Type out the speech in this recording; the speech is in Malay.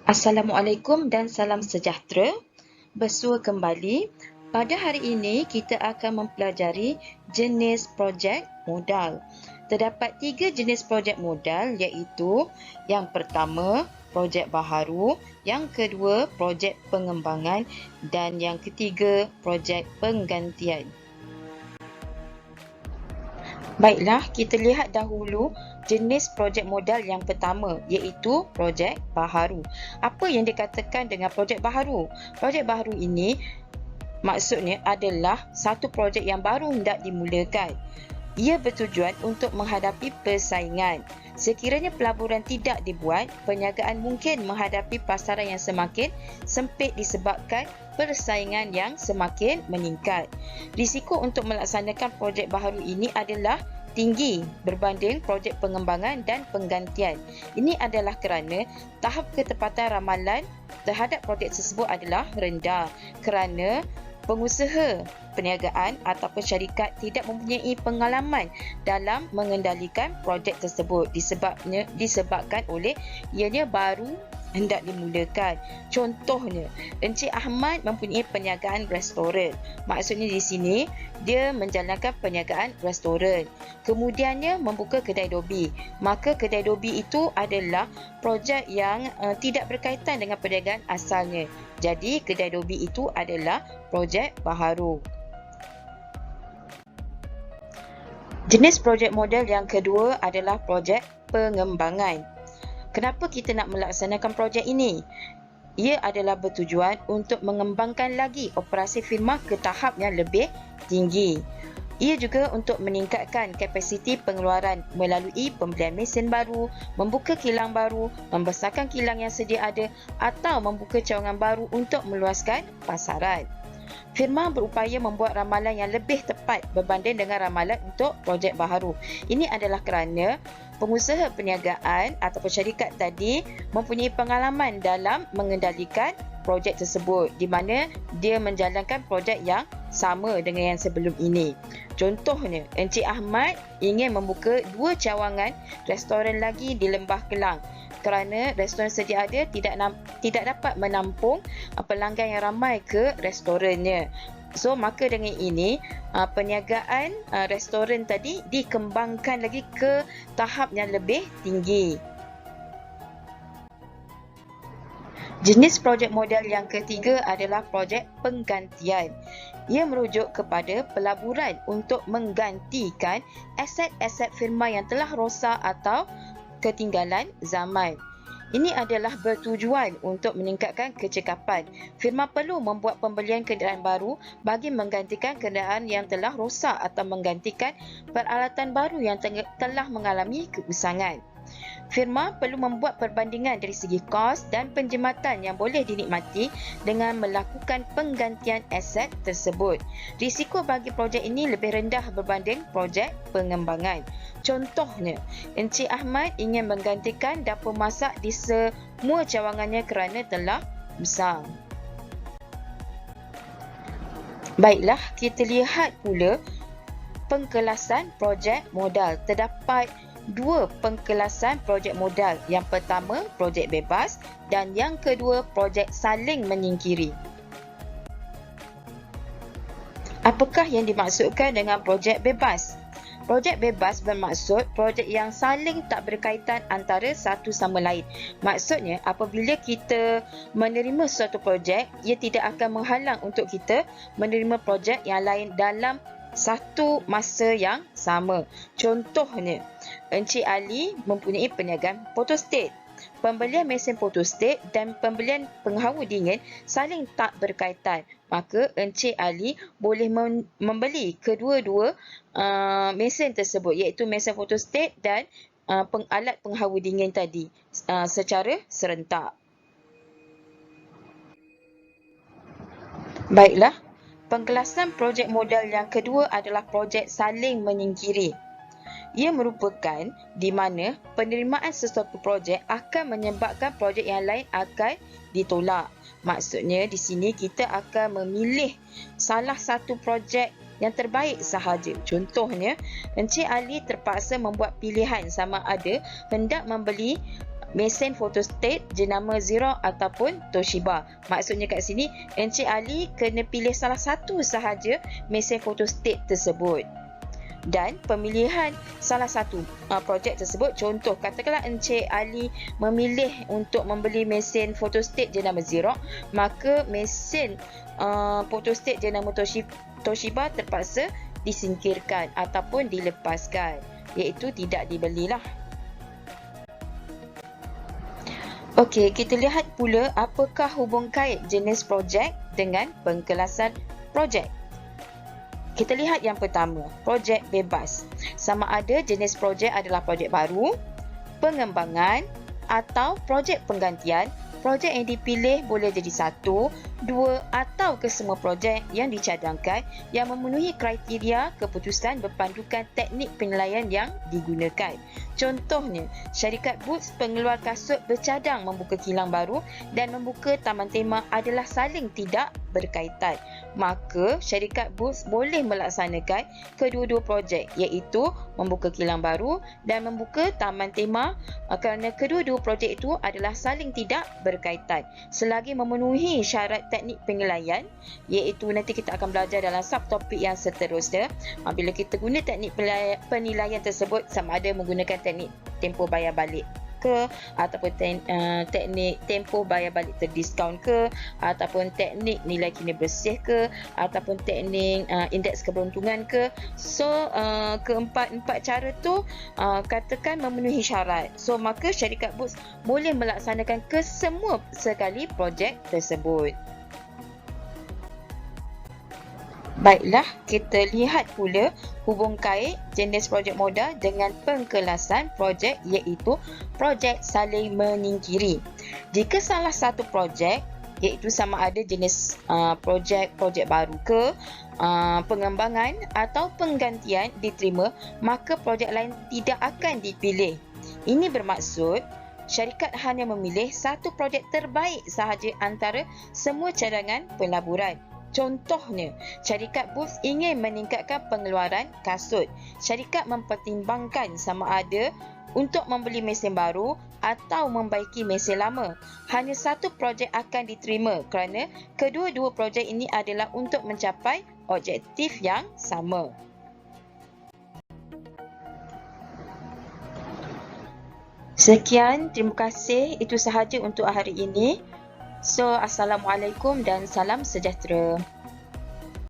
Assalamualaikum dan salam sejahtera. Bersua kembali. Pada hari ini kita akan mempelajari jenis projek modal. Terdapat 3 jenis projek modal iaitu yang pertama projek baharu, yang kedua projek pengembangan dan yang ketiga projek penggantian. Baiklah, kita lihat dahulu jenis projek modal yang pertama iaitu projek baharu. Apa yang dikatakan dengan projek baharu? Projek baharu ini maksudnya adalah satu projek yang baru hendak dimulakan. Ia bertujuan untuk menghadapi persaingan. Sekiranya pelaburan tidak dibuat, perniagaan mungkin menghadapi pasaran yang semakin sempit disebabkan persaingan yang semakin meningkat. Risiko untuk melaksanakan projek baharu ini adalah tinggi berbanding projek pengembangan dan penggantian. Ini adalah kerana tahap ketepatan ramalan terhadap projek tersebut adalah rendah kerana pengusaha perniagaan ataupun syarikat tidak mempunyai pengalaman dalam mengendalikan projek tersebut disebabkan oleh ianya baru hendak dimulakan. Contohnya, Encik Ahmad mempunyai perniagaan restoran. Maksudnya di sini dia menjalankan perniagaan restoran. Kemudiannya membuka kedai dobi. Maka kedai dobi itu adalah projek yang tidak berkaitan dengan perniagaan asalnya. Jadi kedai dobi itu adalah projek baharu. Jenis projek modal yang kedua adalah projek pengembangan. Kenapa kita nak melaksanakan projek ini? Ia adalah bertujuan untuk mengembangkan lagi operasi firma ke tahap yang lebih tinggi. Ia juga untuk meningkatkan kapasiti pengeluaran melalui pembelian mesin baru, membuka kilang baru, membesarkan kilang yang sedia ada atau membuka cawangan baru untuk meluaskan pasaran. Firma berupaya membuat ramalan yang lebih tepat berbanding dengan ramalan untuk projek baharu. Ini adalah kerana pengusaha perniagaan ataupun syarikat tadi mempunyai pengalaman dalam mengendalikan projek tersebut di mana dia menjalankan projek yang sama dengan yang sebelum ini. Contohnya, Encik Ahmad ingin membuka 2 cawangan restoran lagi di Lembah Kelang kerana restoran sedia ada tidak dapat menampung pelanggan yang ramai ke restorannya. So, maka dengan ini perniagaan restoran tadi dikembangkan lagi ke tahap yang lebih tinggi. Jenis projek modal yang ketiga adalah projek penggantian. Ia merujuk kepada pelaburan untuk menggantikan aset-aset firma yang telah rosak atau ketinggalan zaman. Ini adalah bertujuan untuk meningkatkan kecekapan. Firma perlu membuat pembelian kenderaan baru bagi menggantikan kenderaan yang telah rosak atau menggantikan peralatan baru yang telah mengalami keusangan. Firma perlu membuat perbandingan dari segi kos dan penjimatan yang boleh dinikmati dengan melakukan penggantian aset tersebut. Risiko bagi projek ini lebih rendah berbanding projek pengembangan. Contohnya, Encik Ahmad ingin menggantikan dapur masak di semua cawangannya kerana telah usang. Baiklah, kita lihat pula pengkelasan projek modal. Terdapat 2 pengkelasan projek modal. Yang pertama, projek bebas dan yang kedua, projek saling menyingkiri. Apakah yang dimaksudkan dengan projek bebas? Projek bebas bermaksud projek yang saling tak berkaitan antara satu sama lain. Maksudnya, apabila kita menerima suatu projek, ia tidak akan menghalang untuk kita menerima projek yang lain dalam satu masa yang sama. Contohnya, Encik Ali mempunyai perniagaan photostat. Pembelian mesin photostat dan pembelian penghawa dingin saling tak berkaitan. Maka Encik Ali boleh membeli kedua-dua mesin tersebut iaitu mesin photostat dan alat penghawa dingin tadi secara serentak. Baiklah. Pengkelasan projek modal yang kedua adalah projek saling menyingkiri. Ia merupakan di mana penerimaan sesuatu projek akan menyebabkan projek yang lain akan ditolak. Maksudnya di sini kita akan memilih salah satu projek yang terbaik sahaja. Contohnya, Encik Ali terpaksa membuat pilihan sama ada hendak membeli mesin fotostat jenama Xerox ataupun Toshiba. Maksudnya kat sini, Encik Ali kena pilih salah satu sahaja mesin fotostat tersebut. Dan pemilihan salah satu projek tersebut, contoh katakanlah Encik Ali memilih untuk membeli mesin fotostat jenama Xerox, maka mesin fotostat jenama Toshiba terpaksa disingkirkan ataupun dilepaskan, iaitu tidak dibelilah. Okey, kita lihat pula apakah hubung kait jenis projek dengan pengkelasan projek. Kita lihat yang pertama, projek bebas. Sama ada jenis projek adalah projek baru, pengembangan atau projek penggantian. Projek yang dipilih boleh jadi satu, dua atau kesemua projek yang dicadangkan yang memenuhi kriteria keputusan berpandukan teknik penilaian yang digunakan. Contohnya, syarikat Boots pengeluar kasut bercadang membuka kilang baru dan membuka taman tema adalah saling tidak berkaitan. Maka, syarikat Boots boleh melaksanakan kedua-dua projek, iaitu membuka kilang baru dan membuka taman tema kerana kedua-dua projek itu adalah saling tidak berkaitan selagi memenuhi syarat teknik penilaian, iaitu nanti kita akan belajar dalam subtopik yang seterusnya. Bila kita guna teknik penilaian tersebut, sama ada menggunakan teknik tempoh bayar balik ke, ataupun teknik tempoh bayar balik terdiskaun ke, ataupun teknik nilai kina bersih ke, ataupun teknik indeks keberuntungan ke. So keempat cara tu katakan memenuhi syarat. So maka syarikat Boots boleh melaksanakan kesemua sekali projek tersebut. Baiklah, kita lihat pula hubung kait jenis projek modal dengan pengkelasan projek, iaitu projek saling menyingkiri. Jika salah satu projek, iaitu sama ada jenis projek baru ke, pengembangan atau penggantian diterima, maka projek lain tidak akan dipilih. Ini bermaksud syarikat hanya memilih satu projek terbaik sahaja antara semua cadangan pelaburan. Contohnya, syarikat Boots ingin meningkatkan pengeluaran kasut. Syarikat mempertimbangkan sama ada untuk membeli mesin baru atau membaiki mesin lama. Hanya satu projek akan diterima kerana kedua-dua projek ini adalah untuk mencapai objektif yang sama. Sekian, terima kasih. Itu sahaja untuk hari ini. So, Assalamualaikum dan salam sejahtera.